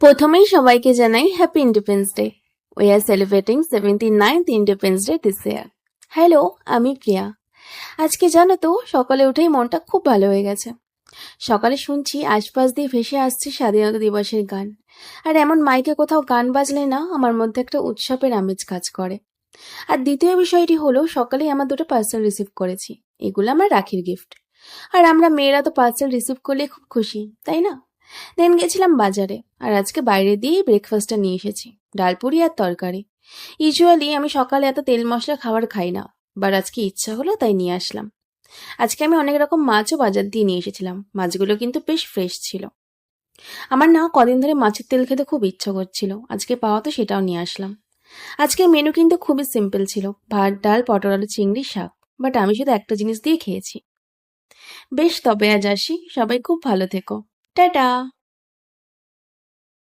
প্রথমেই সবাইকে জানাই happy independence day. We are celebrating 79th independence day this year. Hello, আমি প্রিয়া। আজকে জানো তো, সকালে উঠেই মনটা খুব ভালো হয়ে গেছে। সকালে শুনছি আশপাশ দিয়ে ভেসে আসছে স্বাধীনতা দিবসের গান। আর এমন মাইকে কোথাও গান বাজলে না, আমার মধ্যে একটা উৎসবের আমেজ কাজ করে। আর দ্বিতীয় বিষয়টি হলো, সকালেই আমার দুটো পার্সেল রিসিভ করেছি। এগুলো আমার রাখির গিফট। আর আমরা মেয়েরা তো পার্সেল রিসিভ করলে খুব খুশি, তাই না? দেন গেছিলাম বাজারে, আর আজকে বাইরে দিয়েই ব্রেকফাস্টটা নিয়ে এসেছি, ডালপুরি আর তরকারি। ইউজুয়ালি আমি সকালে এত তেল মশলা খাবার খাই না, বাট আজকে ইচ্ছা হলো তাই নিয়ে আসলাম। আজকে আমি অনেক রকম মাছও বাজার দিয়ে নিয়ে এসেছিলাম, মাছগুলো কিন্তু বেশ ফ্রেশ ছিল। আমার না কদিন ধরে মাছের তেল খেতে খুব ইচ্ছা করছিল, আজকে পাওয়া তো সেটাও নিয়ে আসলাম। আজকের মেনু কিন্তু খুবই সিম্পল ছিল, ভাত, ডাল, পটল আলু চিংড়ি, শাক। বাট আমি শুধু একটা জিনিস দিয়ে খেয়েছি। বেশ, তবে আজ আসি, সবাই খুব ভালো থেকো। টাটা।